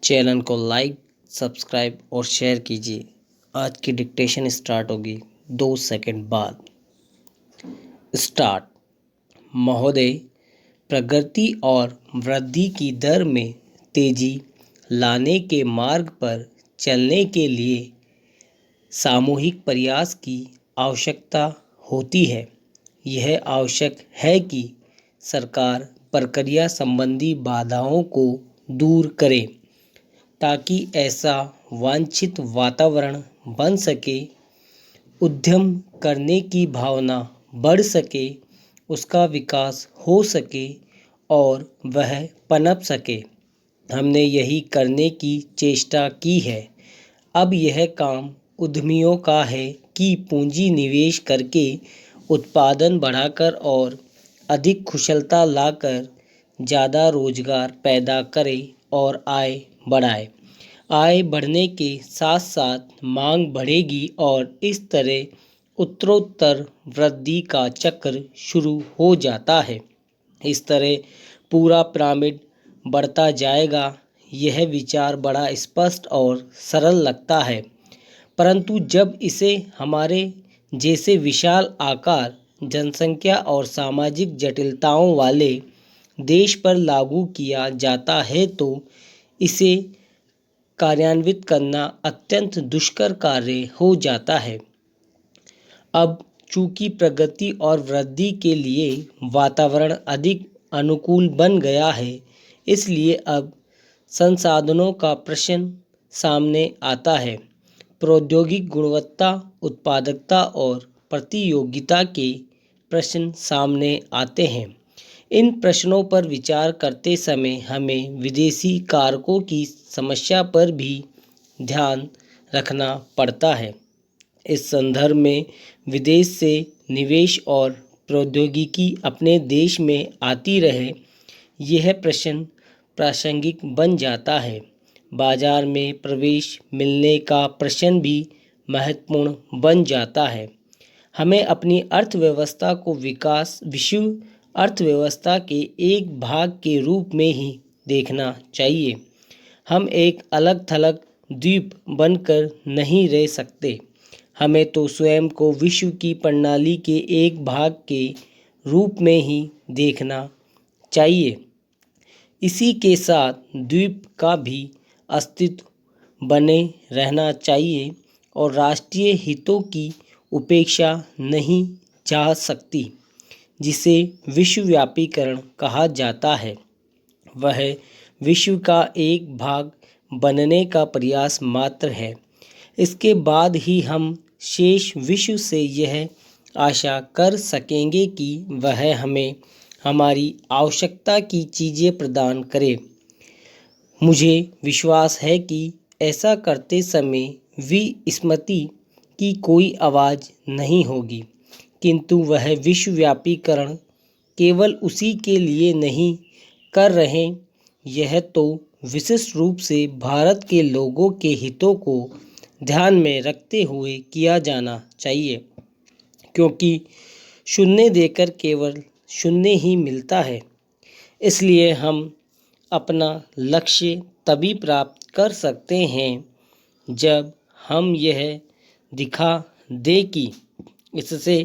Channel को like, subscribe और share कीजिए। आज की डिक्टेशन स्टार्ट होगी 2 सेकंड बाद। स्टार्ट। महोदय, प्रगति और वृद्धि की दर में तेजी लाने के मार्ग पर चलने के लिए सामूहिक प्रयास की आवश्यकता होती है। यह आवश्यक है कि सरकार प्रक्रिया संबंधी बाधाओं को दूर करे ताकि ऐसा वांछित वातावरण बन सके, उद्यम करने की भावना बढ़ सके, उसका विकास हो सके और वह पनप सके। हमने यही करने की चेष्टा की है। अब यह काम उद्यमियों का है कि पूंजी निवेश करके उत्पादन बढ़ाकर और अधिक कुशलता लाकर ज़्यादा रोजगार पैदा करे और आय बढ़ाए। आय बढ़ने के साथ साथ मांग बढ़ेगी और इस तरह उत्तरोत्तर वृद्धि का चक्र शुरू हो जाता है। इस तरह पूरा पिरामिड बढ़ता जाएगा। यह विचार बड़ा स्पष्ट और सरल लगता है, परंतु जब इसे हमारे जैसे विशाल आकार, जनसंख्या और सामाजिक जटिलताओं वाले देश पर लागू किया जाता है तो इसे कार्यान्वित करना अत्यंत दुष्कर कार्य हो जाता है। अब चूंकि प्रगति और वृद्धि के लिए वातावरण अधिक अनुकूल बन गया है, इसलिए अब संसाधनों का प्रश्न सामने आता है। प्रौद्योगिक गुणवत्ता, उत्पादकता और प्रतियोगिता के प्रश्न सामने आते हैं। इन प्रश्नों पर विचार करते समय हमें विदेशी कारकों की समस्या पर भी ध्यान रखना पड़ता है। इस संदर्भ में विदेश से निवेश और प्रौद्योगिकी अपने देश में आती रहे, यह प्रश्न प्रासंगिक बन जाता है। बाजार में प्रवेश मिलने का प्रश्न भी महत्वपूर्ण बन जाता है। हमें अपनी अर्थव्यवस्था को विश्व अर्थव्यवस्था के एक भाग के रूप में ही देखना चाहिए। हम एक अलग थलग द्वीप बनकर नहीं रह सकते। हमें तो स्वयं को विश्व की प्रणाली के एक भाग के रूप में ही देखना चाहिए। इसी के साथ द्वीप का भी अस्तित्व बने रहना चाहिए और राष्ट्रीय हितों की उपेक्षा नहीं जा सकती। जिसे विश्वव्यापीकरण कहा जाता है, वह विश्व का एक भाग बनने का प्रयास मात्र है। इसके बाद ही हम शेष विश्व से यह आशा कर सकेंगे कि वह हमें हमारी आवश्यकता की चीज़ें प्रदान करे। मुझे विश्वास है कि ऐसा करते समय विस्मृति की कोई आवाज़ नहीं होगी, किंतु वह विश्वव्यापीकरण केवल उसी के लिए नहीं कर रहे। यह तो विशिष्ट रूप से भारत के लोगों के हितों को ध्यान में रखते हुए किया जाना चाहिए, क्योंकि शून्य देकर केवल शून्य ही मिलता है। इसलिए हम अपना लक्ष्य तभी प्राप्त कर सकते हैं जब हम यह दिखा दें कि इससे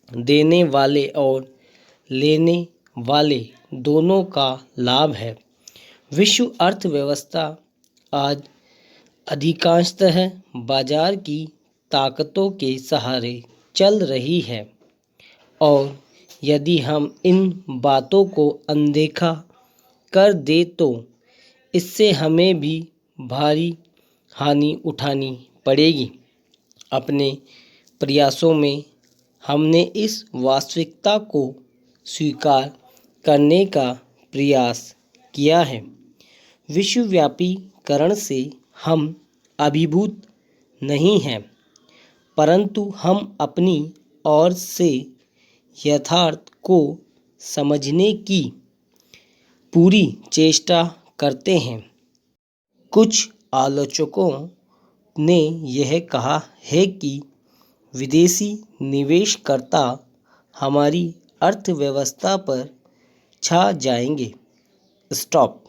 देने वाले और लेने वाले दोनों का लाभ है। विश्व अर्थव्यवस्था आज अधिकांशतः बाजार की ताकतों के सहारे चल रही है और यदि हम इन बातों को अनदेखा कर दे तो इससे हमें भी भारी हानि उठानी पड़ेगी। अपने प्रयासों में हमने इस वास्तविकता को स्वीकार करने का प्रयास किया है। विश्वव्यापीकरण से हम अभिभूत नहीं हैं, परंतु हम अपनी ओर से यथार्थ को समझने की पूरी चेष्टा करते हैं। कुछ आलोचकों ने यह कहा है कि विदेशी निवेशकर्ता हमारी अर्थव्यवस्था पर छा जाएंगे। स्टॉप।